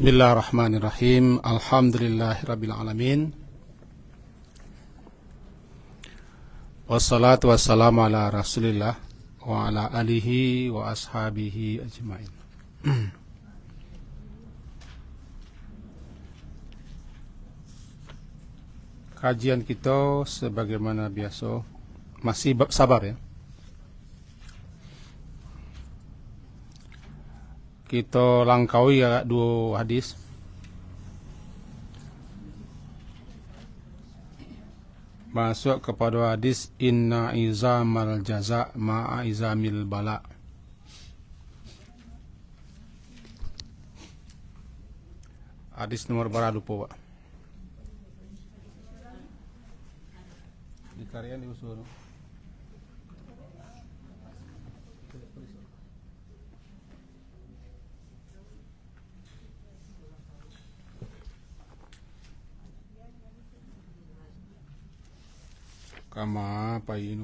Bismillahirrahmanirrahim. Alhamdulillahirrabbilalamin. Wassalatu wassalamu ala rasulillah wa ala alihi wa ashabihi ajmain. Kajian kita sebagaimana biasa masih bab sabar ya. Kita langkaui ya dua hadis. Masuk kepada hadis inna izamal jaza ma'a izamil bala. Hadis nomor berapa lupa Pak? Di karya di usul. Kama apa ini?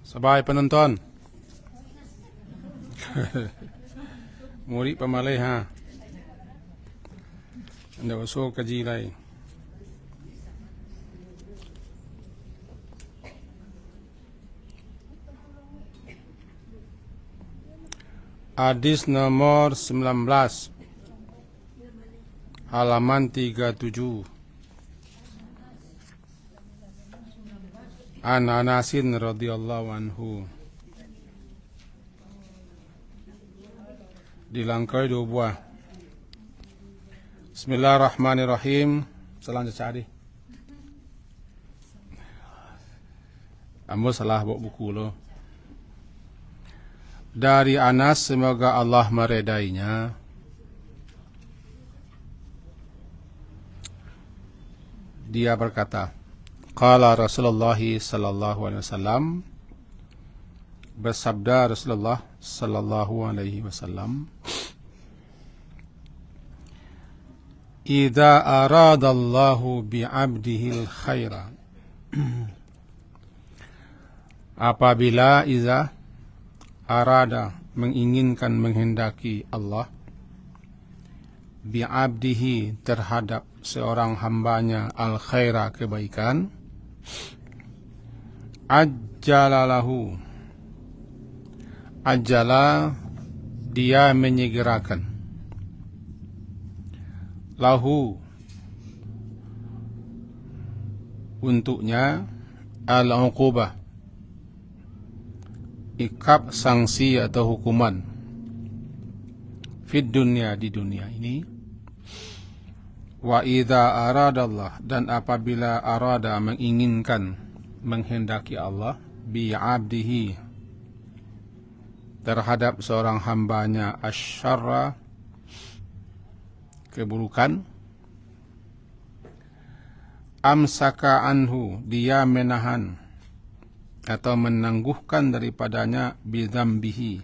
Sabay penonton. Murid pamalay ha. Anda usul kajilay. Hadis nomor 19 halaman 37. An Anasin radhiyallahu anhu. Dilangkai dua buah. Bismillahirrahmanirrahim. Salam cari. Ambo salah bawa buku lo. Dari Anas, semoga Allah meredainya, dia berkata, qala Rasulullah sallallahu alaihi wasallam, bersabda Rasulullah sallallahu alaihi wasallam, idza aradallahu bi'abdihil khaira, apabila arada menginginkan menghendaki Allah bi'abdihi terhadap seorang hambanya al khaira kebaikan, ajjalalahu, ajjala dia menyegerakan, lahu untuknya al uqubah ikab sanksi atau hukuman fid dunya di dunia ini, wa idza aradallah dan apabila arada menginginkan menghendaki Allah bi 'abdihi terhadap seorang hambanya asyarra keburukan, amsaka anhu dia menahan atau menangguhkan daripadanya bidzambihi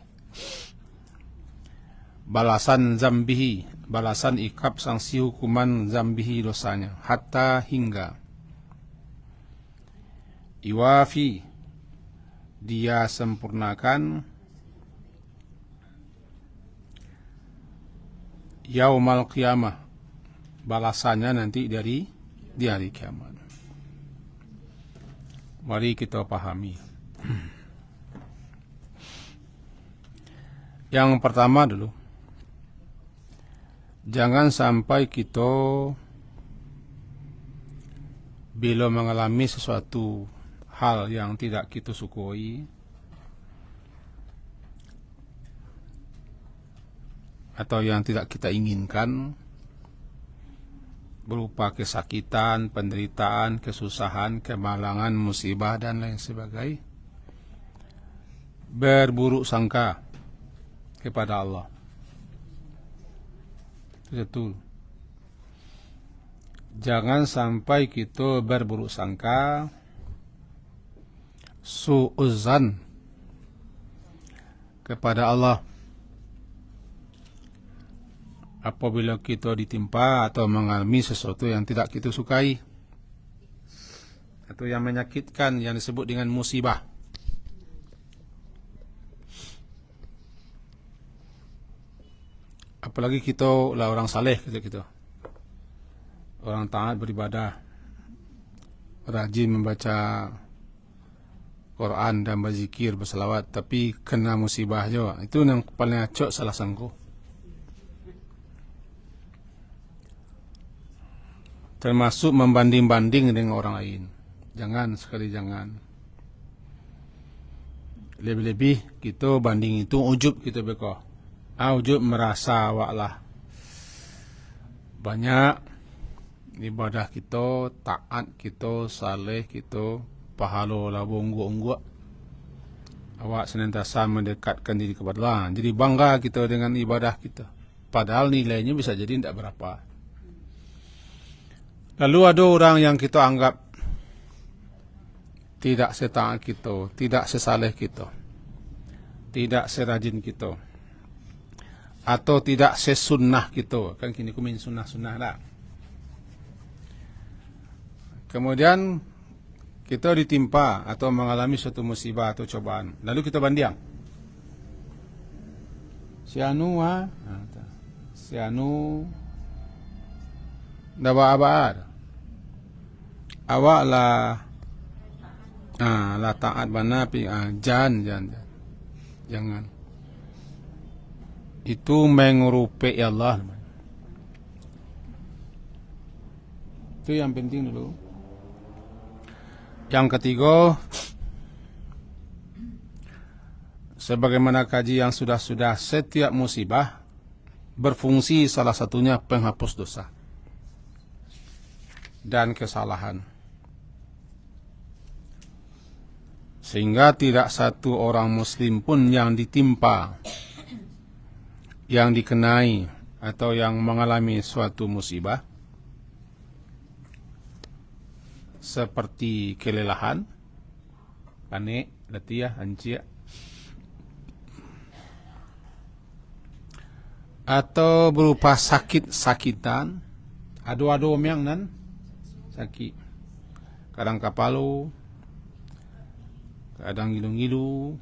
balasan zambihi, balasan ikab sanksi hukuman zambihi dosanya, hatta hingga iwafi dia sempurnakan yaumal qiyamah balasannya nanti dari di hari kiamat. Mari kita pahami. Yang pertama dulu, jangan sampai kita bila mengalami sesuatu hal yang tidak kita sukoi atau yang tidak kita inginkan, berupa kesakitan, penderitaan, kesusahan, kemalangan, musibah, dan lain sebagainya, berburuk sangka kepada Allah. Betul. Jangan sampai kita berburuk sangka, su'uzan kepada Allah. apabila kita ditimpa atau mengalami sesuatu yang tidak kita sukai atau yang menyakitkan, yang disebut dengan musibah. Apalagi kita lah orang saleh kita, orang taat beribadah, rajin membaca Quran dan berzikir, berselawat, tapi kena musibah juga. Itu yang paling acok salah sangko. Termasuk membanding-banding dengan orang lain. Jangan, sekali jangan. Lebih-lebih kita banding itu ujub kita beko. Ujub merasa awak lah banyak ibadah kita, taat kita, saleh kita, pahala lah ungguk-ungguk. Awak senantiasa mendekatkan diri kepada Allah. Jadi bangga kita dengan ibadah kita. Padahal nilainya bisa jadi tidak berapa. Lalu ada orang yang kita anggap tidak setaat kita, tidak sesaleh kita, tidak serajin kita, atau tidak sesunnah kita. Kan kini kumin sunnah-sunnah tak. Kemudian kita ditimpa atau mengalami suatu musibah atau cobaan. Lalu kita banding. Si anu dah apa-apa. Awak lah taat bana pi jangan. Itu mengurupi Allah. Itu yang penting dulu. Yang ketiga, sebagaimana kaji yang sudah-sudah, setiap musibah berfungsi salah satunya penghapus dosa dan kesalahan. Sehingga tidak satu orang muslim pun yang ditimpa, yang dikenai, atau yang mengalami suatu musibah seperti kelelahan, panik, letih, hancur, atau berupa sakit-sakitan, ado-ado miang nan sakit, kadang kapalu, kadang ngilu-ngilu,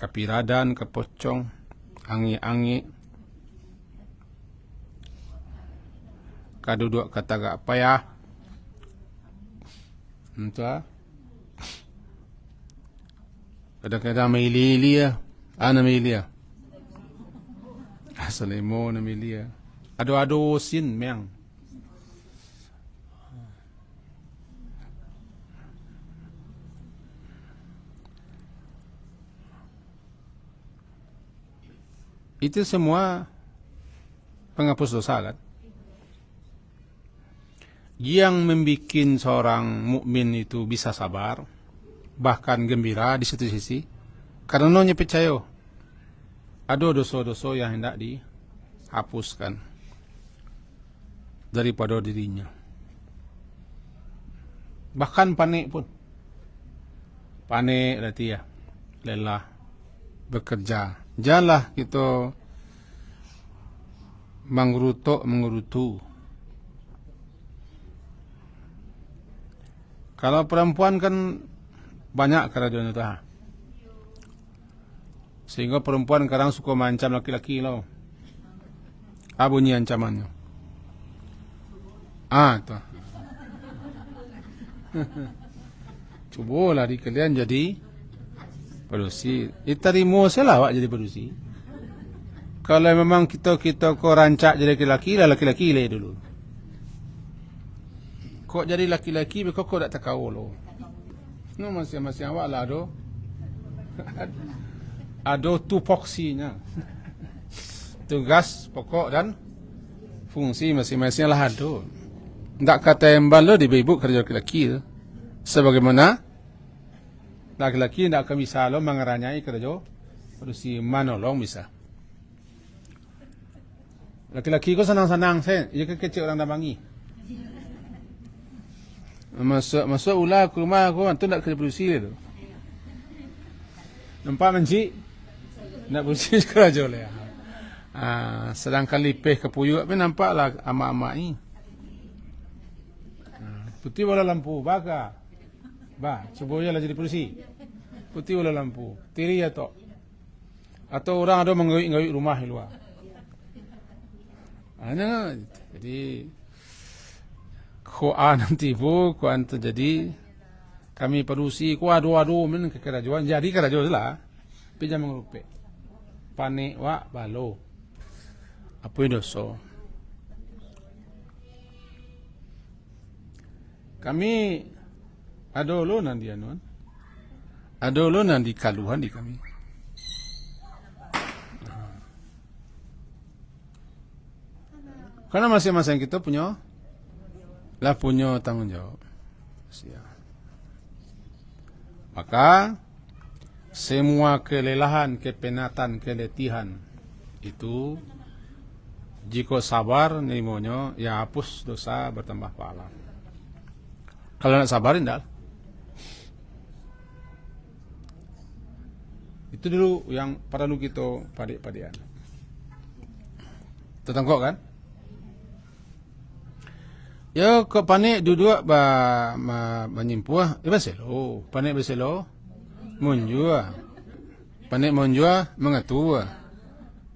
kapiradan, kepocong, angi-angi, kaduduk kata gak payah, entah, kadang-kadang mailia, mailia, asalemo na mailia, ado-ado sin miang. Itu semua penghapus dosa kan. Yang membuat seorang mukmin itu bisa sabar, bahkan gembira di satu sisi, karena dia percaya ada dosa-dosa yang hendak dihapuskan daripada dirinya. Bahkan panik pun, panik berarti ya lelah bekerja. Janganlah kita mengerutu. Kalau perempuan kan banyak kerajaan itu. Sehingga perempuan kadang suka mengancam laki-laki loh. Apa bunyi ancamannya? Itu. Cubalah di kalian jadi perusi. Terima salah awak jadi perusi. Kalau memang kita kau rancak jadi laki-laki lah, laki-laki lah dulu. Kok jadi laki-laki, kok tak tahu lo. No, masing-masing awak lah ada tupoksinya. Tugas pokok dan fungsi masing-masing lah ada. Tak kata yang balo di ibu kerja laki-laki. Sebagaimana laki-laki tidak akan bisa lo mengeranyai kerja perusi manolong bisa. Laki-laki ko senang-senang saya, ia kecil orang dabangi. Masuk ulah ke rumah aku, tu nak kerja perusi tu. Nampak menci? Nak perusi kerja le. Sedangkan lipih ke puyuk tapi nampaklah amak-amak ni. Putih bola lampu, baka. Cuba lah jadi polisi. Putih bola lampu. Tiri atau orang ada menggawik rumah di luar. Jadi kuan nanti bu, kuan terjadi kami perusi adu men ke kerajuan jadi kerajuan lah. Pinjam mengerupe. Panik wa balo. Apa itu so? Kami ada lo nanti anuan. Ada lo nanti kaluhan di kami. Karena masing-masing kita punya tanggung jawab. Maka semua kelelahan, kepenatan, keletihan itu jika sabar nerimonyo ya hapus dosa bertambah pahala. Kalau nak sabarin dah. Itu dulu yang perlu kita padik-padian. Tertangkap kan? Ya kau panik duduk menyimpuh, beselo, panik beselo, munjua, panik munjua mengatua,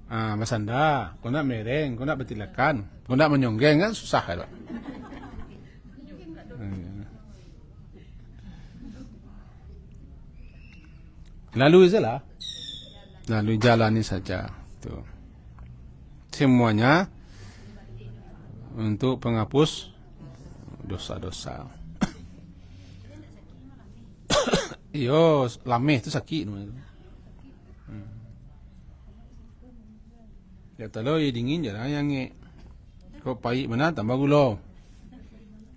masanda, kau nak mereng, kau nak betilakan, kau nak menyonggeng kan susah kan? Lalu saja, lalu jalani saja, tu. Semuanya untuk penghapus dosa-dosa. Iyo, lameh tu sakit. Ya talo ye dingin je lah yang kau pahit mana tambah gula.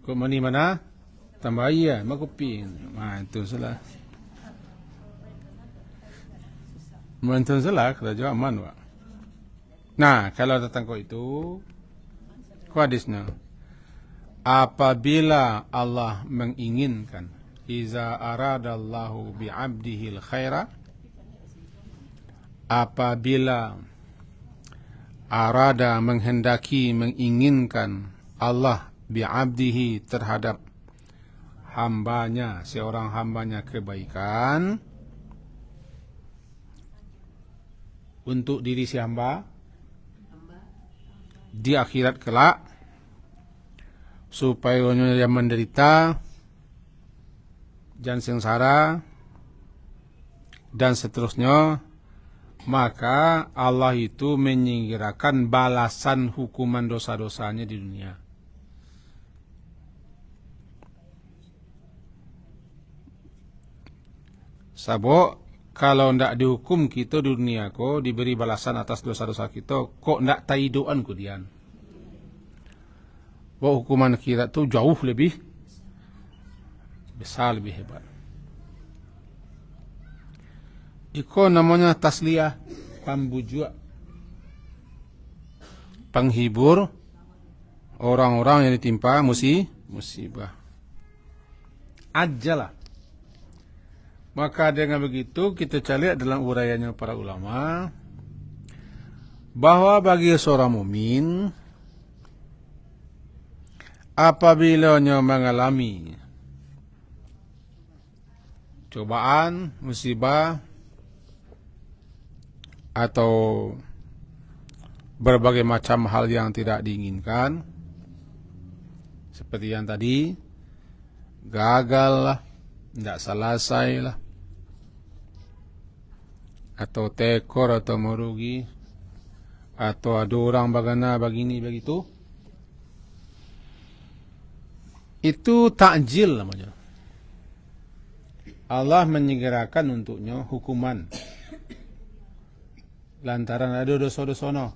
Kau mani mana tambah air, mak kopi. Itu salah. Mantan salah kerja aman wa. Nah, kalau datang kau itu hadisnya apabila Allah menginginkan iza aradallahu bi'abdihil khaira, apabila arada menghendaki menginginkan Allah bi'abdihi terhadap hambanya, seorang hambanya kebaikan untuk diri si hamba di akhirat kelak, supaya orang yang menderita dan sengsara dan seterusnya, maka Allah itu menyingkirkan balasan hukuman dosa-dosanya di dunia. Sabok kalau ndak dihukum kita di dunia ko diberi balasan atas dosa-dosa kita, kok ndak taidoan ku dian. Bahwa hukuman akhirat tu jauh lebih besar, lebih hebat. Iko namanya tasliyah, pembujuk, penghibur orang-orang yang ditimpa musibah. Ajalah. Maka dengan begitu kita lihat dalam uraiannya para ulama bahwa bagi seorang mukmin apabila mengalami cobaan, musibah atau berbagai macam hal yang tidak diinginkan, seperti yang tadi, gagal lah, tidak selesai lah, atau tekor atau merugi, atau ada orang bagana begini begitu, itu takjil namanya. Allah menyegerakan untuknya hukuman lantaran ada dosa-dosa,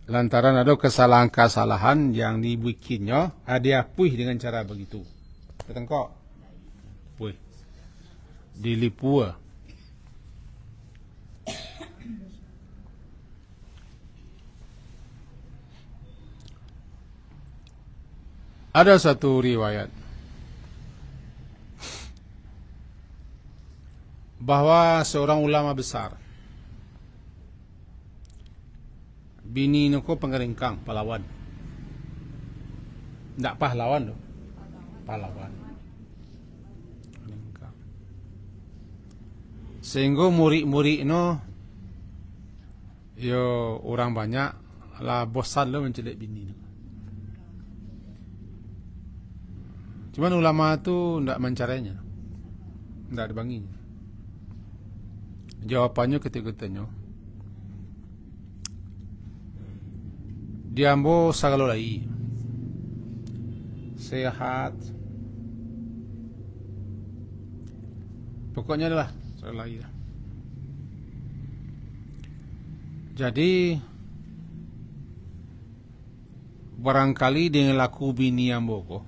lantaran ada kesalahan-kesalahan yang dibikinnya, diapui dengan cara begitu. Ketengkok, puih, dilipua. Ada satu riwayat bahwa seorang ulama besar bini nuko pengeringkang pahlawan. Ndak pahlawan tu. Pahlawan. Pengeringkang. Sehingga murid-murid no yo orang banyak lah bosan lo mencelik bini no. Cuman ulama tu ndak mencarainya. Ndak ada banginya. Jawapannya ketika tanya, diambo sagalo lai sehat, pokoknya adalah sagalo lai lah. Jadi barangkali dengan laku bini ambo ko,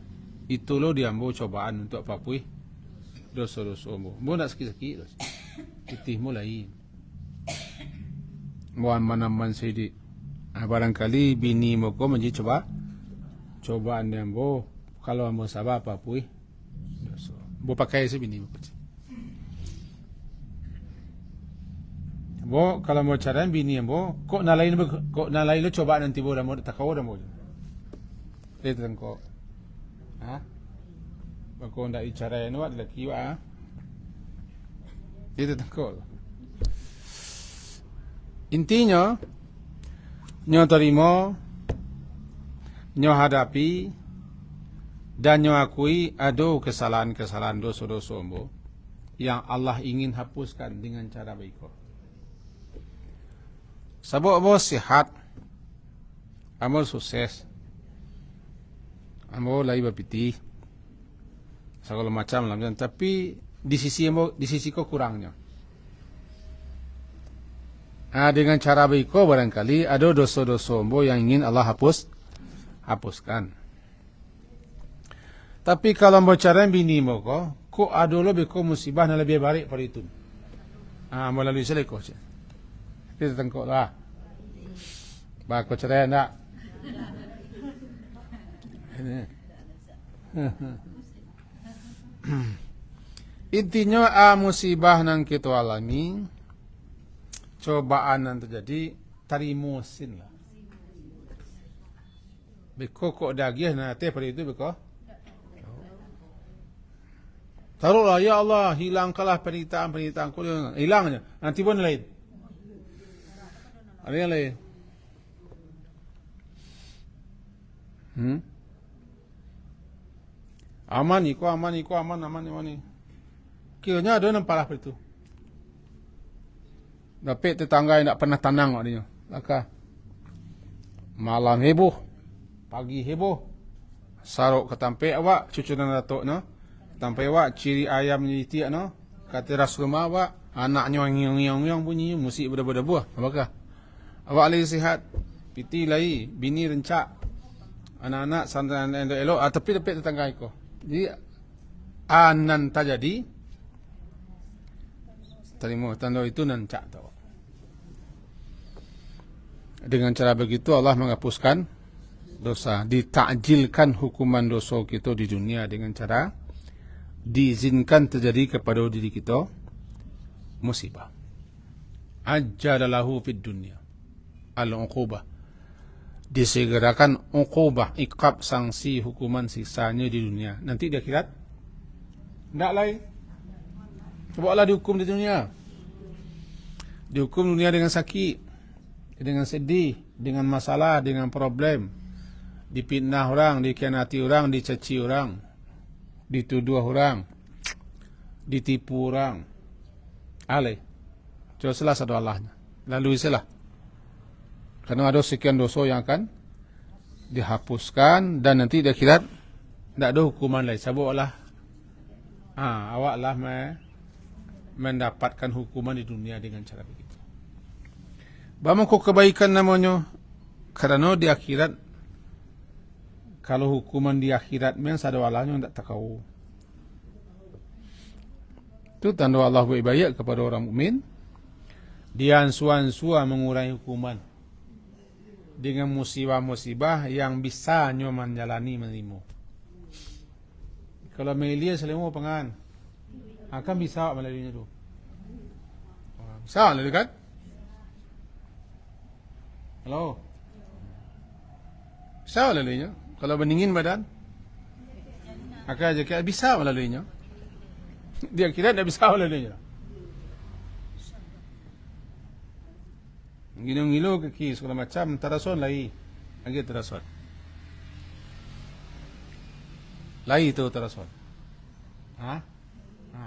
itu lo diambo cobaan untuk apa pui dosa-dosa ambo. Ambo nak sikit-sikit kitih mulai muan manaman sidi. Barangkali bini mo ko menjadi cobaan dia ambo. Kalau ambo sabar apa pui dosa. Ambo pakai si bini mo ko. Ambo kalau mau carain bini ambo kok nalain lo cobaan nanti bo ambo tak kau ambo. Lihat ko. Ha? Bako ndak icarain wat laki wa. Itu tengkol. Intinya nyo terima, nyo hadapi, dan nyo akui ada kesalahan-kesalahan dosa-dosa ambo yang Allah ingin hapuskan dengan cara baik. Sebab ambo sihat, ambo sukses, ambo lagi berpiti, segala macam lah. Tapi di sisi ko kurangnya. Dengan cara baiko barangkali ada dosa-dosa ambo yang ingin Allah hapuskan. Tapi kalau ambo cara bini mo ko ada lo beko musibah na lebih baik pada itu. Melalui seleko. Kita tengok lah. Bako cara nak. Intinya musibah nang kita alami, cobaan yang terjadi, tarimo sin lah. Beko kok dagih nanti pada itu beko. Taruhlah ya Allah hilangkanlah penderitaan ku, hilangnya. Nanti pun lain. Ada yang lain. Aman ni. Kiranya ada nampak lah itu. Tapi tetangga yang tak pernah tanang maknanya. Maka malam heboh, pagi heboh. Saruk ketampe awak, cucu dan datuk no. Ketampe awak ciri ayam nyiti no. Kata Rasulullah awak, anaknya ngiong-ngiong bunyi musik berdebu-debu. Apakah? Awak lagi sihat, piti lagi, bini rencak. Anak-anak santai elok, tapi tetangga iko. Jadi anan terjadi terima tanda itu nancak tau. Dengan cara begitu Allah menghapuskan dosa, ditakjilkan hukuman dosa kita di dunia dengan cara diizinkan terjadi kepada diri kita musibah. Ajjalalahu fid dunya al-uqubah, disegerakan uqubah, iqab, sanksi, hukuman, siksanya di dunia. Nanti di akhirat tidak lain. Coba Allah dihukum di dunia. Dihukum dunia dengan sakit, dengan sedih, dengan masalah, dengan problem. Dipitnah orang, dikhianati orang, dicaci orang, dituduh orang, ditipu orang. Alih. Coba salah satu Allahnya. Lalu isilah. Karena ada sekian dosa yang akan dihapuskan dan nanti di akhirat tidak ada hukuman lain. Sebab Allah awaklah mendapatkan hukuman di dunia dengan cara begitu. Bagaimana kebaikan namanya? Karena di akhirat, kalau hukuman di akhirat memang ada walahnya tidak tahu. Itu tanda Allah berbaik kepada orang mukmin. Dia ansua-ansua mengurangi hukuman dengan musibah-musibah yang bisa nyoman jalani menerima. Kalau melia selemu pengan akan bisa melalui itu. Bisa lalu kan? Halo. Bisa melaluinya. Kalau beningin badan, maka aja bisa melaluinya. Dia kira tidak bisa melaluinya. Ngilu-ngilu kaki segala macam, tarason lagi. Lagi tarason. Lagi itu tarason. Ha?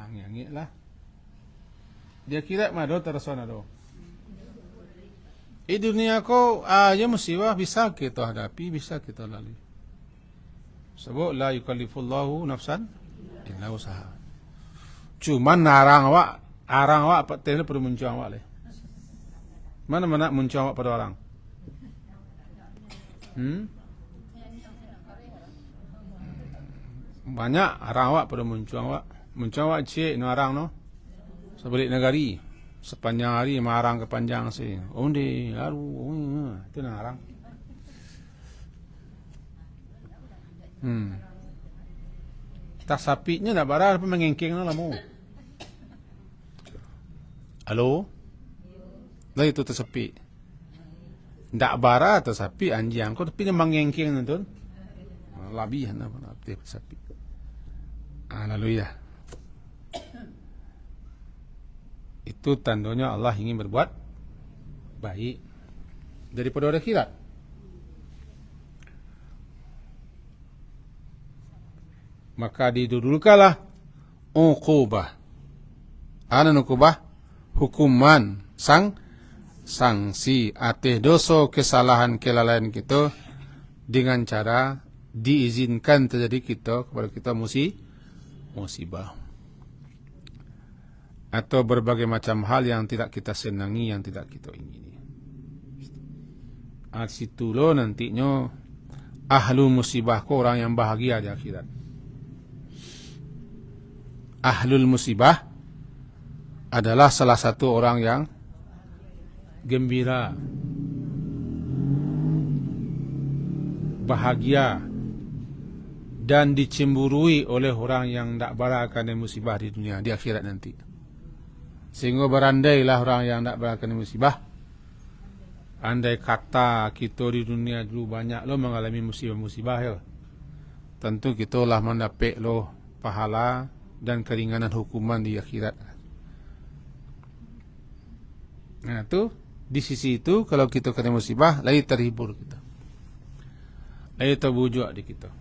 Ngiangit lah. Dia kira mado tarason ado. Dunia ko aja musibah bisa kita hadapi, bisa kita lalui. Sebab la yukallifullahu nafsan illa usaha. Cuman arang awak patene perlu muncul awak le. Mana muncul awak pada orang? Banyak arang awak pada muncul awak. Muncul awak cik no arang no. Sebalik negari. Sepanjang hari marang kepanjang sih. Onde, itu narang. Tak sapinya nak barang apa mengengking lah mu. Halo? Lah itu tersepi. Ndak bara tersepi anjing kau tapi dia mengengking tu. Labihan apa tersepi. Lalu ya. Itu tandanya Allah ingin berbuat baik daripada orang akhirat. Maka didudulkanlah uqubah. Uqubah hukuman sanksi atas dosa kesalahan kelalaian kita dengan cara diizinkan terjadi kepada kita musibah. Atau berbagai macam hal yang tidak kita senangi, yang tidak kita ingini. Situlo nantinya ahlul musibah ko orang yang bahagia di akhirat. Ahlul musibah adalah salah satu orang yang gembira, bahagia, dan dicemburui oleh orang yang tidak barakan musibah di dunia, di akhirat nanti. Sehingga berandailah orang yang tidak berakan musibah. Andai kata kita di dunia dulu banyak lo mengalami musibah-musibah ya. Tentu kita lah mendapat lo pahala dan keringanan hukuman di akhirat. Nah tu di sisi itu kalau kita kena musibah, lagi terhibur kita, lagi terbujuk di kita,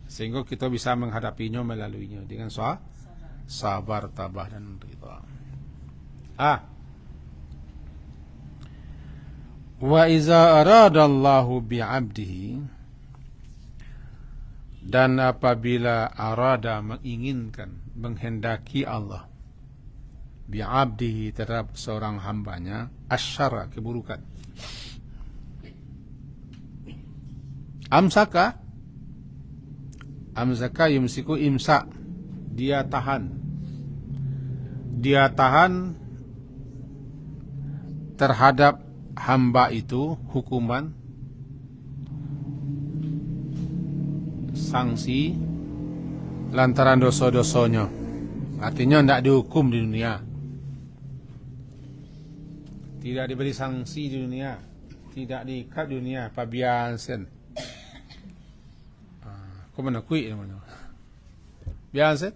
sehingga kita bisa menghadapinya melaluinya dengan sabar, tabah dan ridha. Wa iza aradallahu bi'abdihi, dan apabila arada menginginkan, menghendaki Allah bi'abdihi terhadap seorang hambanya asyara, keburukan, amsaka yumsiku, imsak, dia tahan terhadap hamba itu hukuman, sanksi lantaran dosa-dosanya. Artinya tidak dihukum di dunia, tidak diberi sanksi di dunia, tidak diikat di dunia, pabiansen. Kau mana kui namanya? Biasa.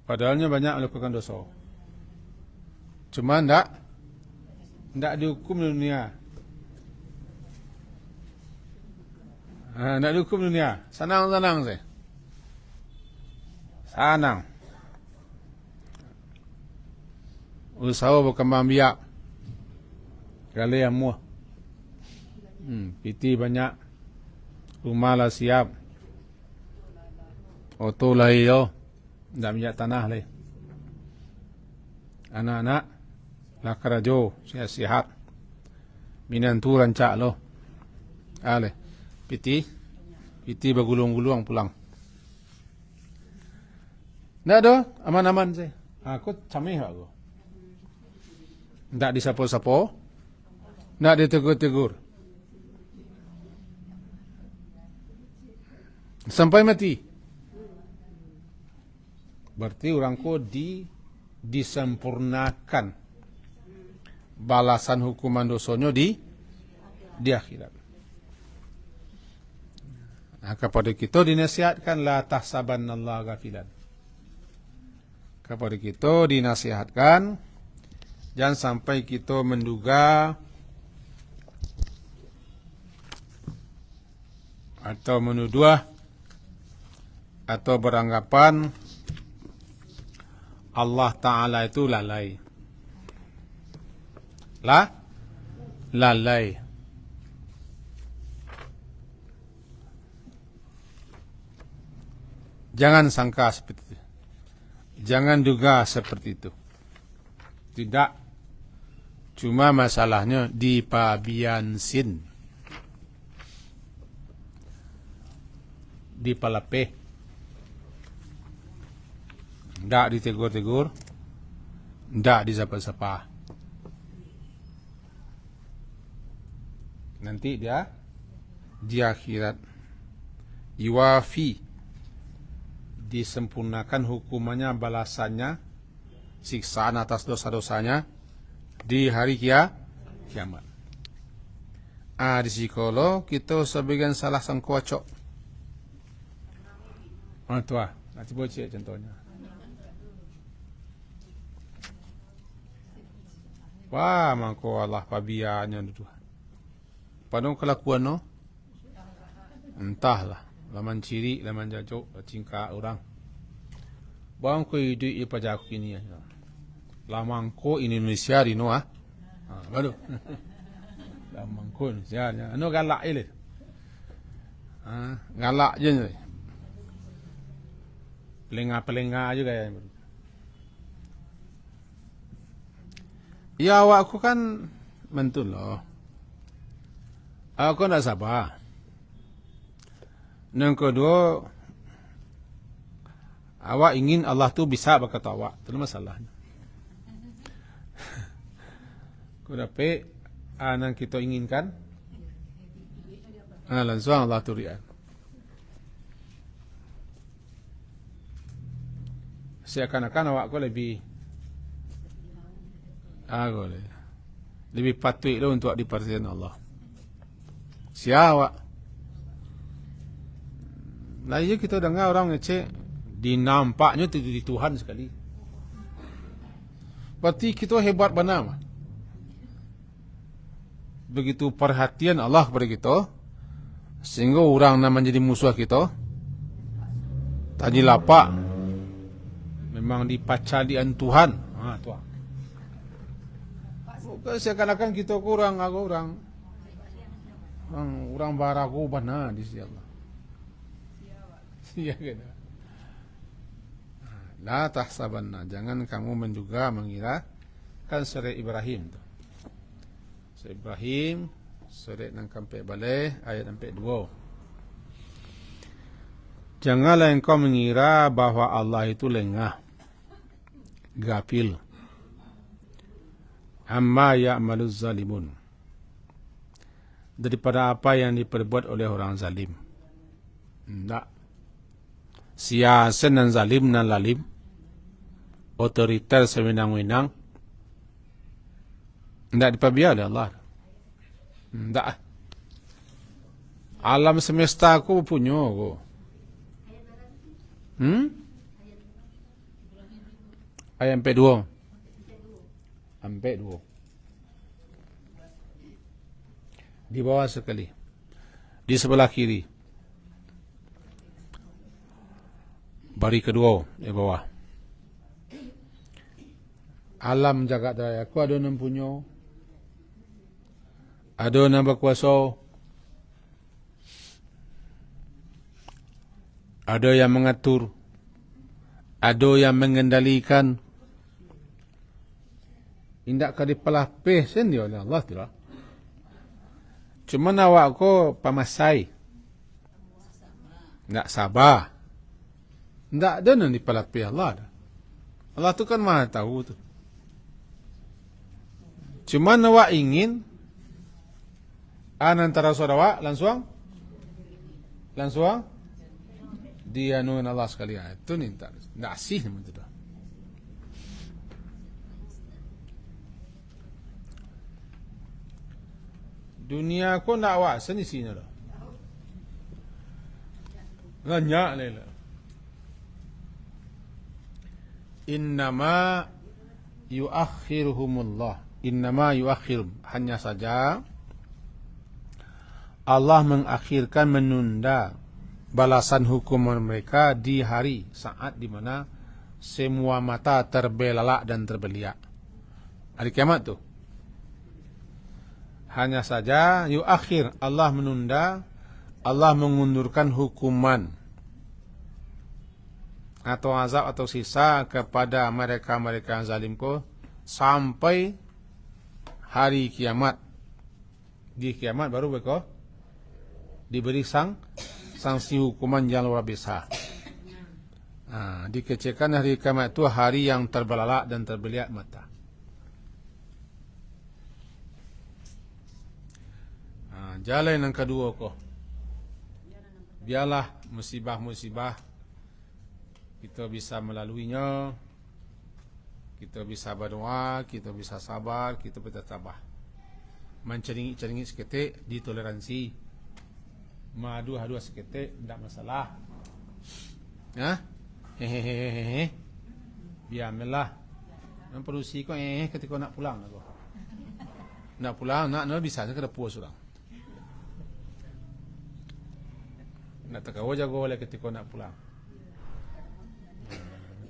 Padahalnya banyak melakukan dosa. Cuma tidak dihukum di dunia. Tidak dihukum di dunia. Senang-senang saya. Senang. Usaha berkembang biak. Kali yang muah. Piti banyak. Rumah lah siap. Oto lah iyo. Tidak minyak tanah lah. Anak-anak lakarajo, sihat. Minantu rancak lo. Ale. Piti bergulung-gulung pulang. Nggak ada, aman-aman saya. Aku camih aku. Nggak disapo-sapo. Nggak ditegur-tegur. Sampai mati. Berarti orangku disempurnakan balasan hukuman dosanya di akhirat. Nah, kepada kita dinasihatkan la tahsabannallaha ghafilan. Kepada kita dinasihatkan jangan sampai kita menduga atau menuduh atau beranggapan Allah Ta'ala itu lalai. Lalai. Jangan sangka seperti itu. Jangan duga seperti itu. Tidak. Cuma masalahnya dipabiansin. Dipalapeh. Tidak ditegur-tegur. Tidak disapa-sapa. Nanti dia di akhirat yuwafi, disempurnakan hukumannya, balasannya, siksaan atas dosa-dosanya di hari kiamat. Di psikolog kita sebagian salah sangkocok. Tuah, nanti bocek contohnya. Wah, mangko Allah pabianya tu. Padahal kelakuan no, entahlah. Laman ciri, laman jajok, cingka orang. Bang ko hidup ia pajak ini ya. Lamang ko Indonesia di no baru. Lamang ko Indonesia. Ano galak ile. Galak je ni. Pelenga juga ya. Ya awak aku kan mentul loh. Aku nak sabar. Yang kedua, awak ingin Allah tu bisa berkata awak. Itu masalahnya. Kau dapat yang kita inginkan, langsung Allah tu rian. Seakan-akan awak kau lebih patut lah untuk diperhatikan Allah. Siapa? Nah, iya kita dengar orang ngecek dinampaknya di Tuhan sekali. Berarti kita hebat benar. Begitu perhatian Allah kepada kita, sehingga orang nak menjadi musuh kita. Tadi lapak memang dipacadian Tuhan. Tuhan. Bukan seakan-akan kita kurang, orang baraku benar di sisi Allah. Ya gitu. La tahsabanna, jangan kamu menduga, mengira. Kan surah Ibrahim tu. Surah Ibrahim, surah nang kampai balai ayat 42. Janganlah engkau mengira bahwa Allah itu lengah, gafil, amma ya'maluz zalimun, daripada apa yang diperbuat oleh orang zalim. Tidak. Siasan dan zalim dan lalim, otoriter sewenang-wenang, tidak dipabiar oleh Allah. Tidak. Alam semesta aku punya aku. Ayat 42. Sampai 2. Di bawah sekali. Di sebelah kiri. Bari kedua di bawah. Alam jagat raya. Aku ada yang punya. Ada yang berkuasa. Ada yang mengatur. Ada yang mengendalikan. Tindakkah dipelapih sendiri oleh Allah tidak? Cuma awak ko pamasai. Tak sabar. Tak ada yang dipelapih Allah. Allah tu kan maha tahu tu. Cuma awak ingin antara saudara langsung dianuin Allah sekalian. Itu ni tak sih macam tu. Dunia ko nak awak sini sini dah. Banyak lela. Innama yuakhiruhumullah. Innama yuakhirum. Hanya saja Allah mengakhirkan, menunda balasan hukuman mereka di hari saat di mana semua mata terbelalak dan terbeliak. Hari kiamat tu. Hanya saja yuakhir, Allah menunda, Allah mengundurkan hukuman atau azab atau sisa kepada mereka-mereka yang zalim ko sampai hari kiamat. Di kiamat baru mereka diberi sanksi hukuman yang luar biasa. Dikecilkan hari kiamat itu hari yang terbelalak dan terbeliak mata. Jalan yang kedua ko, biarlah musibah-musibah kita bisa melaluinya, kita bisa berdoa, kita bisa sabar, kita bisa tabah, mencengik-cengik seketik, ditoleransi, madu-hadu seketik, tidak masalah. Hehehehe, biarlah. Yang perlu si ko ketika nak pulang aku, nak pulang, nak bisa ke dapur sudah. Nak terkawa jago oleh ketika nak pulang.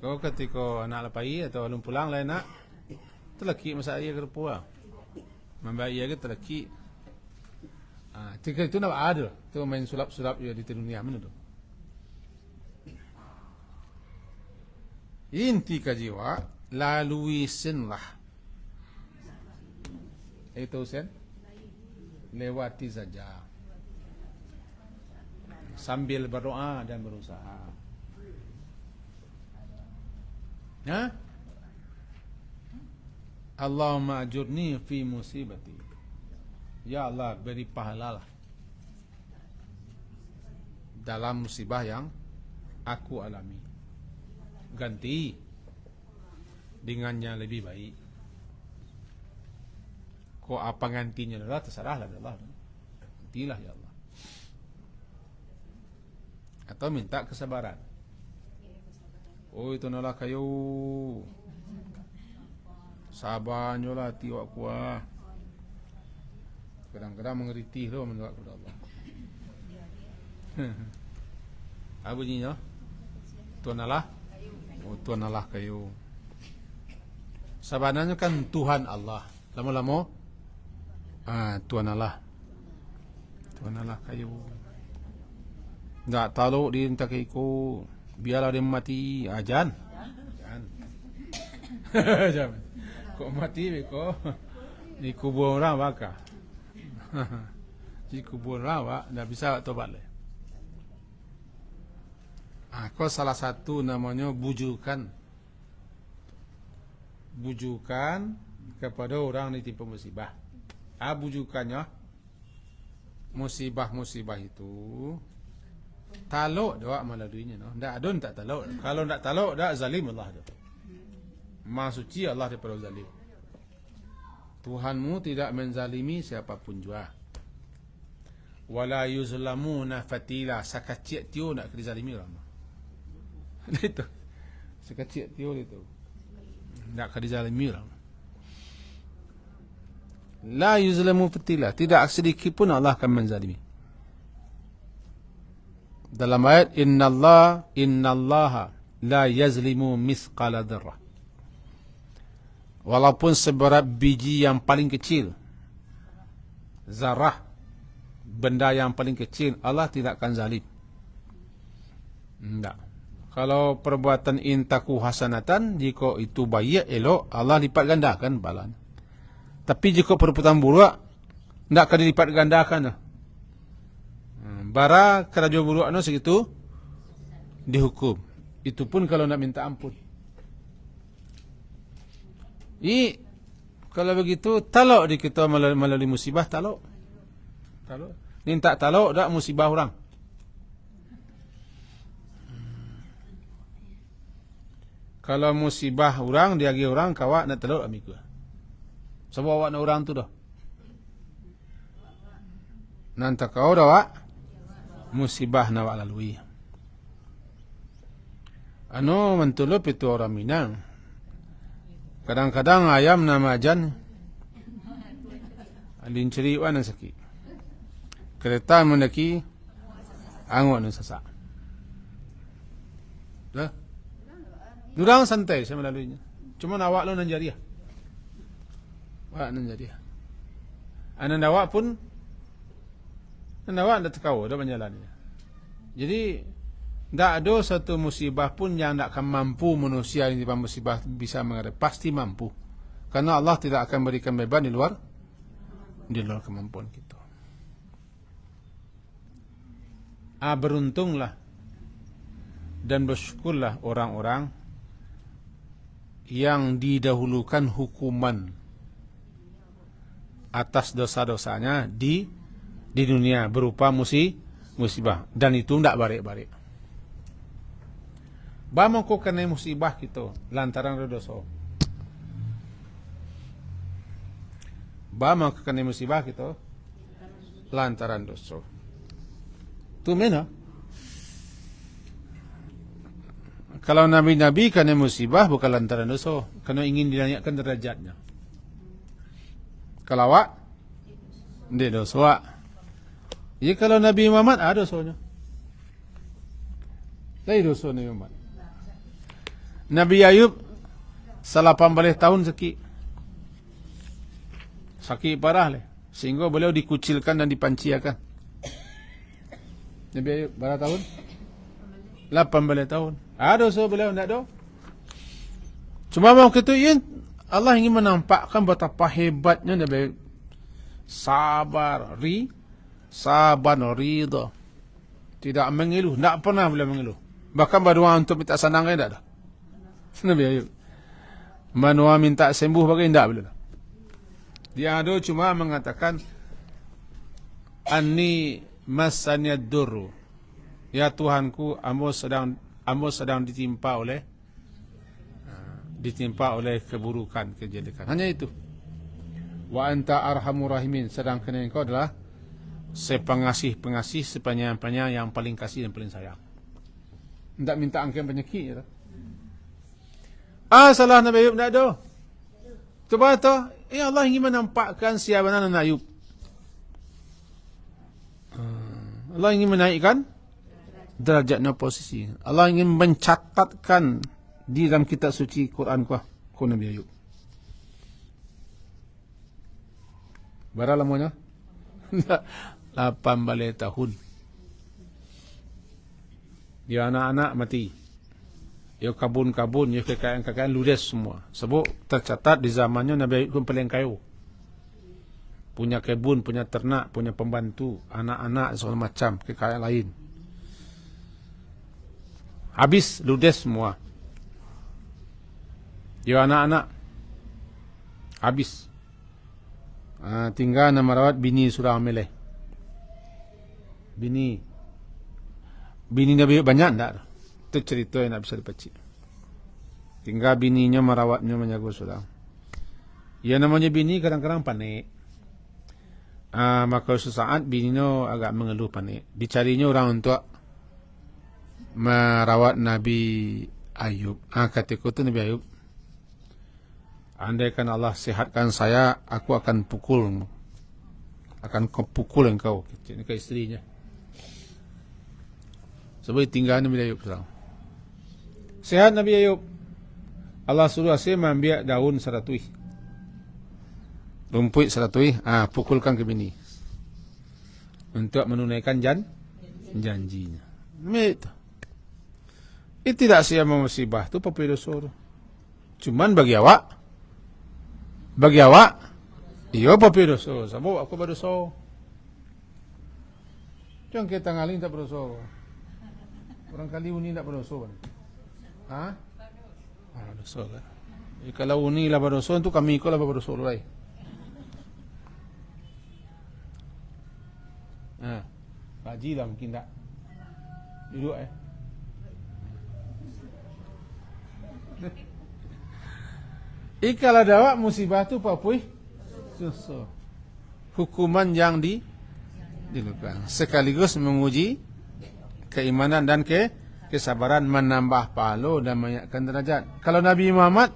Kau ketika nak lepai atau belum pulang lain nak terlaki masa ia ke dapur. Membayar ia ke terlaki. Ketika itu nak ada. Tu main sulap-sulap dia di dunia mana tu. Inti kajiwa lalui sinlah. Itu sen lewati saja. Sambil berdoa dan berusaha. Allahumma ajurni fi musibati. Ya Allah, beri pahala dalam musibah yang aku alami. Ganti dengan yang lebih baik. Kau apa gantinya adalah terserahlah Allah. Gantilah ya Allah. Atau minta kesabaran. Oh itu nalah kayu. Sabarnya lah tiwak kuah. Kadang-kadang mengerti tu menolak kepada Allah. Apa bunyinya? Tuan Allah. Oh Tuan Allah kayu. Sabarnya kan Tuhan Allah. Lama-lama Tuan Allah. Tuan Allah kayu. Tak tahu dia tak ikut, biarlah dia mati. Jangan. Jangan. Kok mati beko? Di kubur orang baka. Di kubur orang dah bisa tobat le. Kau salah satu namanya bujukan. Bujukan kepada orang yang ditimpa musibah. Bujukannya musibah-musibah itu taluk doa melaluinya. Tak adun tak taluk. Kalau tak taluk dak zalim Allah tu. Maha suci Allah daripada zalim. Tuhanmu tidak menzalimi siapapun jua. Wala yuzlamuna fatila. Sakacik tiu nak dizalimi orang. Itu. Sakacik tiu itu. Nak dizalimi orang. La yuzlamu fatila. Tidak sedikit pun Allah akan menzalimi. Dalam ayat innallaha la yazlimu mithqala dzarrah. Walaupun seberat biji yang paling kecil, zarah, benda yang paling kecil, Allah tidak akan zalim. Tidak. Kalau perbuatan intaku hasanatan, jika itu baik elok, Allah lipat gandakan balan. Tapi jika perbuatan buruk, tidak akan dilipat gandakan. Bara kerajaan buruk segitu dihukum. Itu pun kalau nak minta ampun. Kalau begitu taluk di kita melalui musibah taluk. Minta taluk dak musibah orang. Kalau musibah orang diagi orang kawak nak taluk amiku. Sebab awak nak orang tu dah. Nanti kau dah musibah na awak lalui. Ano mantulop itu orang Minang. Kadang-kadang ayam nama ajan. Alin ceriwan ang sakit. Kereta mendaki angon ng sasak. Dah. Durang santai saya melaluinya. Cuma awak lo nan jariah. Awak nan jariah. Anan awak pun awak dah terkau dah menjalannya. Jadi tak ada satu musibah pun yang tak akan mampu manusia yang tiba musibah bisa menghadapi. Pasti mampu. Karena Allah tidak akan berikan beban di luar kemampuan kita. Beruntunglah dan bersyukurlah orang-orang yang didahulukan hukuman atas dosa-dosanya di dunia berupa musibah, dan itu tidak barik-barik. Bama ko kena musibah kita lantaran dosa. Bama ko kena musibah kita lantaran dosa. Tu mana? Kalau nabi-nabi kena musibah bukan lantaran dosa, kerana ingin dinaikkan derajatnya. Kalau awak dia dosa. Ya kalau Nabi Muhammad ada dosanya. Lain dosa Nabi Muhammad. Nabi Ayub 18 tahun sakit parah leh, sehingga beliau dikucilkan dan dipanciakan. Nabi Ayub berapa tahun? 18 tahun. Ada dosa beliau tidak ada. Cuma waktu itu Allah ingin menampakkan betapa hebatnya Nabi Ayub. Sabar, ridha. Tidak mengeluh, tidak pernah beliau mengeluh. Bahkan berdoa untuk minta sandangan tidak ada. Nabi Ayub. Manua minta sembuh bagaimana tidak boleh. Dia ada cuma mengatakan Anni masanyad durru. Ya Tuhanku, amo sedang ditimpa oleh keburukan, kejelekan. Hanya itu. Wa anta arhamur rahimin, sedangkan engkau adalah sepengasih-pengasih, sepenyayang-penyayang, yang paling kasih dan paling sayang. Tidak minta angkat penyakit ya. Salah Nabi Ayub tidak ada. Coba tu, Allah ingin menampakkan siapa Nabi Ayub. Allah ingin menaikkan derajatnya, posisi. Allah ingin mencatatkan di dalam kitab suci Quran ku Nabi Ayub. Berapa lamanya? 18 tahun. Dia anak-anak mati. Dia kabun-kabun, dia kekayaan-kekayaan ludes semua. Sebab tercatat di zamannya Nabi Ayub pun paling kaya. Punya kebun, punya ternak, punya pembantu, anak-anak, segala macam, kekayaan lain. Habis, ludes semua. Dia anak-anak. Habis. Tinggal nama rawat bini sudah ameleh. Bini Nabi Ayub banyak tak? Itu cerita yang tak bisa dipacik. Tinggal bininya merawatnya, menjaga sudah. Ya namanya bini kadang-kadang panik. Maka sesaat bininya agak mengeluh, panik. Dicarinya orang untuk merawat Nabi Ayub. Kataku tu Nabi Ayub, andaikan Allah sihatkan saya, aku akan pukul engkau. Ini ke istrinya. Sebab tinggal Nabi Ayub sedang. Sehat Nabi Ayub. Allah suruh saya mengambil daun seratui, rumput seratui, pukulkan ke bini untuk menunaikan janjinya. Itu tidak siapa musibah tu papi dosa. Cuman bagi awak, iya papi dosa. Sebab aku berdosa. Jangan kita ngalih tak berdosa. Barangkali uni tak berdosa. Dosa kan. Kalau uni lah berdosa, itu kami ikut lah berdosa lagi. Haji lah mungkin tak. Duduk Kalau dapat musibah tu papui dosa. Hukuman yang dilakukan. Sekaligus menguji keimanan dan kesabaran, menambah pahala dan meningkatkan derajat. Kalau Nabi Muhammad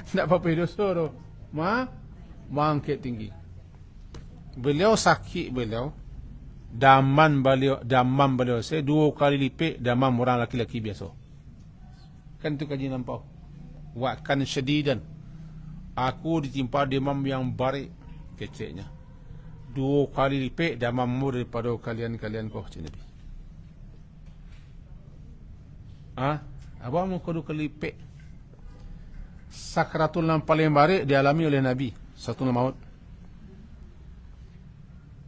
tidak apa-apa dosa tu, bangkit tinggi. Beliau sakit, damam beliau saya 2 kali lipat damam orang laki-laki biasa. Kan tu kaji nampak. Wa kan syadidan. Aku ditimpa demam yang barik, keceknya. 2 kali lipat damammu daripada kalian kau, cik Nabi. Abang mau 2 kali lipat. Sakratul yang paling barik dialami oleh Nabi, sakratul maut.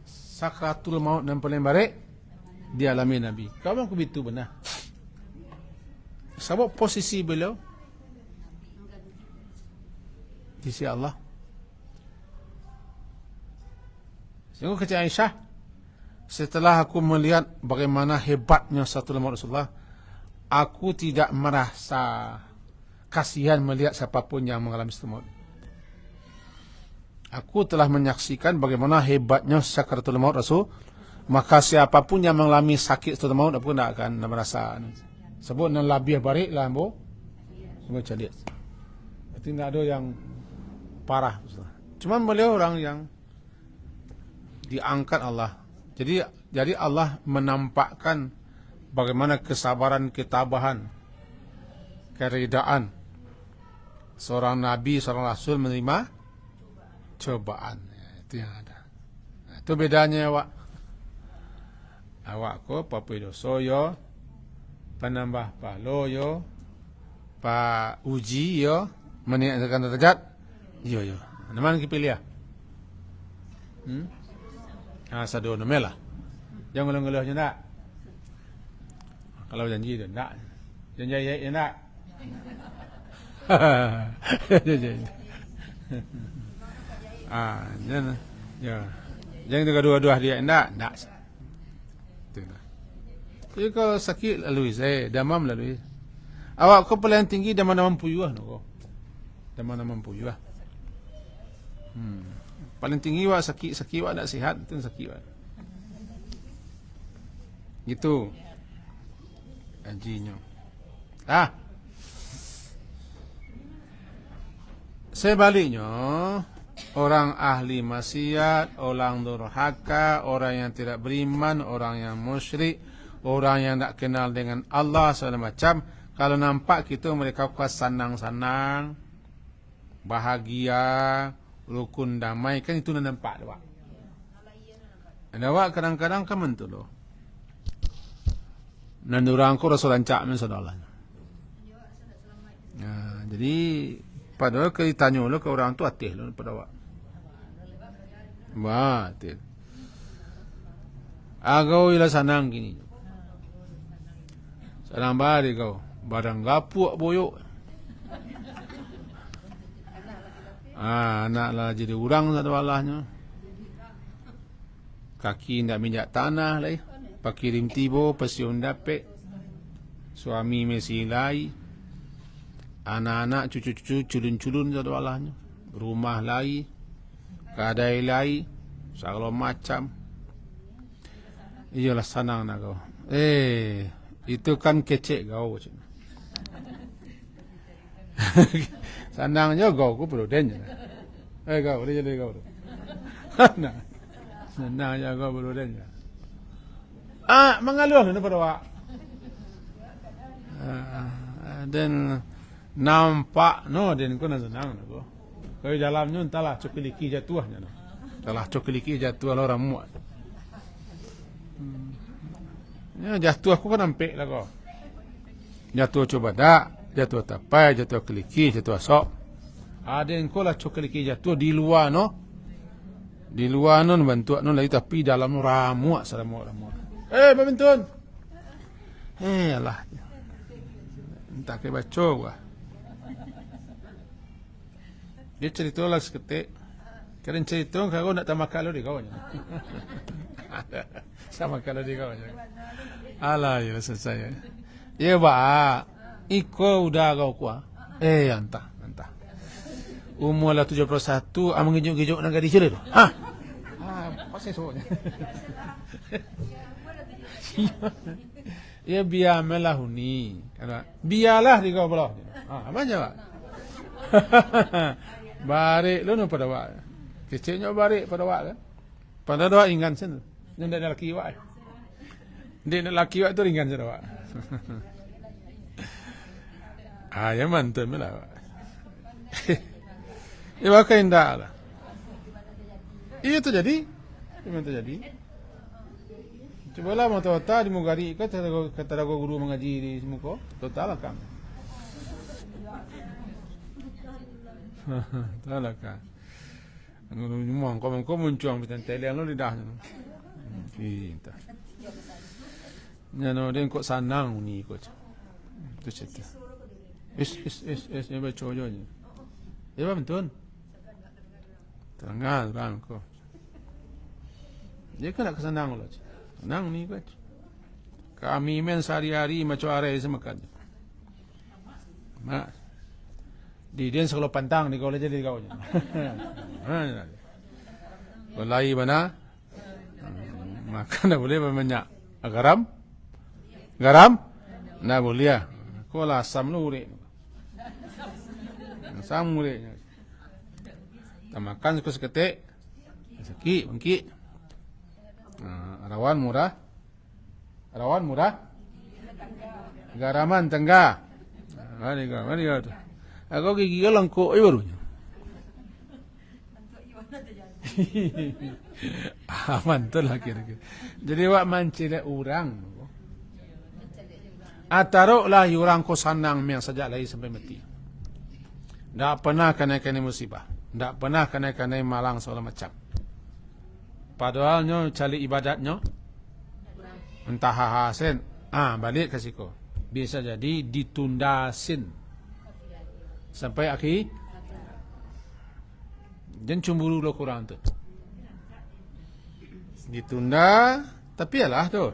Sakratul maut yang paling barik dialami Nabi. Kau memang begitu benar. Sebab posisi beliau di sisi Allah. Sehingga kata Aisyah, setelah aku melihat bagaimana hebatnya sakratul maut Rasulullah, aku tidak merasa kasihan melihat siapapun yang mengalami sakratul maut. Aku telah menyaksikan bagaimana hebatnya sakratul maut Rasul, maka siapapun yang mengalami sakit sakratul maut aku tidak akan merasa. Sebut nan labih barik lah ambo. Semua caliat. Berarti tidak ada yang parah. Cuma beliau orang yang diangkat Allah. Jadi Allah menampakkan bagaimana kesabaran, ketabahan, keridaan seorang Nabi, seorang Rasul menerima cobaan. Itu yang ada. Itu bedanya awak ko papai dosa yo, penambah pahala yo, pa uji yo, meningkatkan derajat yo. Mana kita pilih ya? Sadu nomelah. Jangan ngeluh je nak. Kalau janji tu nak. Janji ya nak. Jangan. Ya. Jangan kedua-dua dia nak. Jadi kalau sakit lalu damam lalu. Awak kau paling tinggi damam puyuh no. Damam puyuh. Paling tinggi wak sakit wak tak sihat tu sakit wak. Gitu. Anjinya. Sebaliknya, orang ahli maksiat, orang durhaka, orang yang tidak beriman, orang yang musyrik, orang yang tak kenal dengan Allah segala macam, kalau nampak kita mereka senang-senang, bahagia, rukun damai, kan itu nampak awak. Dan awak kadang-kadang kan mentu loh. Dan orang ko rasa rancak men saudara. Jadi padahal kalau ditanya lo ke orang tu atih lo pada awak. Batil. Agau ila sanang gini. Sanang bari kau, barang gapuk boyok. Anaklah jadi orang satu Allahnya. Kaki nak minyak tanah lah. Pakirim tibo, pasiun dapet. Suami mesilai. Anak-anak, cucu-cucu, culun-culun satu Allahnya. Rumah lai. Kadai lai. Segala macam. Iyalah senang nak kau. Itu kan kecek kau. Senangnya kau perlu den. Kau boleh jadi kau tu. Senangnya kau perlu den. Mengaluh ni pada awak. Dan nampak no den ko na senang ko. Kau jalannya entahlah cokeliki jatuhnya. Entahlah cokeliki jatuh orang muat. Ya jatuh aku kan nampak lah kau. Jatuh coba dak, jatuh tapai, jatuh keliki, jatuh asok. Ada yang kau lah cokeliki jatuh di luar no. Di luar no bantu no lagi tapi dalam ramuak seramuak. Pembentun. Alah. Entah ke baca gua. Dia cerita lah seketik. Karen cerita kau nak tamak kalau di kau. Sama kalau di kau. Alah, ya selesai. Ya iko udah kau kuah. Entah. Umur lah 71, amang gijuk-gijuk nak gadis tu. Pasal soalnya. Ya biar melahuni. Biarlah di kau belah. Apa jawab? Barik lu pada wak. Kecilnya barik pada wak kan. Pada doa ingan sen. Yang ada laki wak. Dia nak laki wak tu ringan sen wak. Ya mantap lah. Ya pakai indah lah. Iya terjadi. Memang terjadi. Cubalah mau tahu di mugari kata guru mengaji di muka. Total kan. Total kan. Ngomong kau muncul bitan telian lo lidahnya. Kita. Nyano dia kok sanang ni kok. Tu cerita. Ni baca jodohnya. Ya betul. Terang kau. Dia kan nak kesenang lo. Senang ni kok. Kami men sehari-hari macam arai semakan. Mak. Di dia sekolah pantang di kau jadi kau je. Walai mana? Makan dah boleh banyak. Garam? Nah boleh ya. Kau lah asam lu urek. Asam urek. Tak makan seketik. Sakit, bangkit. Rawan murah. Garaman tengah. Mari tu. Aku gigi lengkok barunya. Mantul lah kira-kira. Jadi wak mancing orang. Ataruklah orang ko sanang yang sejak lahir sampai mati. Tak pernah kena musibah. Tak pernah kena malang segala macam. Padahalnya cari ibadatnya entah hasen. Balik ke siku. Bisa jadi ditunda sin sampai akhir. Jangan cemburu lo kurang tu. Ditunda, tapi alah tu.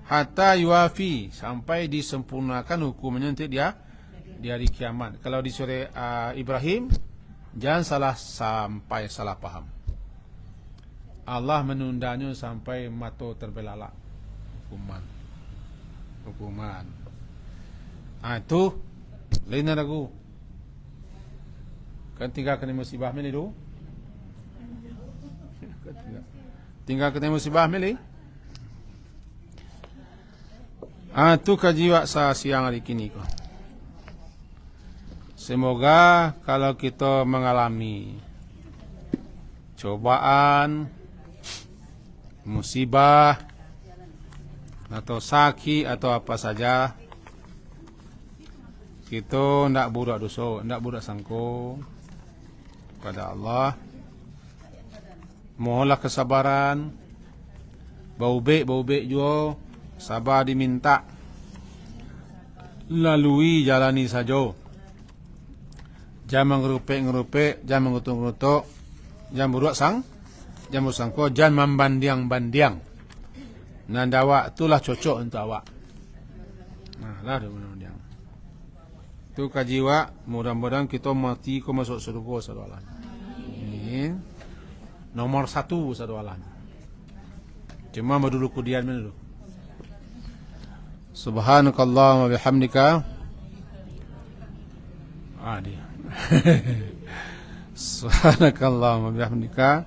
Hatta yuafi sampai disempurnakan hukumnya nanti dia di hari kiamat. Kalau di surah Ibrahim, jangan sampai salah paham. Allah menundanya sampai mata terbelalak. Hukuman. Itu lain ragu. Kan tinggal kena musibah meli tu. Tinggal kena musibah meli. Itu kajiwa sa siang hari kini ko. Semoga kalau kita mengalami cobaan, musibah atau sakit atau apa saja, kita tidak budak dosa, tidak budak sangko pada Allah. Mohonlah kesabaran. Bau baik juga. Sabar diminta. Lalui jalani saja. Jangan ngerupek, jangan mengutuk-ngutuk, jangan budak jangan bersangko, jangan membandiang-bandiang. Nanda awak itulah cocok untuk awak. Lah dia membandiang. Itu kajiwa, mudah-mudahan kita mati ko masuk surga saudara. Ini nomor 1 saudara. Cuma dulu kudian dulu. Subhanakallahumma bihamdika. Dia. Subhanakallahumma bihamdika.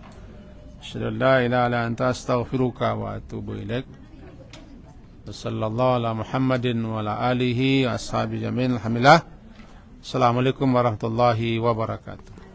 Asyhadu an la ilaha illa anta astaghfiruka wa atubu ilaik. Sallallahu ala Muhammadin wa ala alihi wa ashabihi jami'in. Alhamdulillah. Assalamualaikum warahmatullahi wabarakatuh.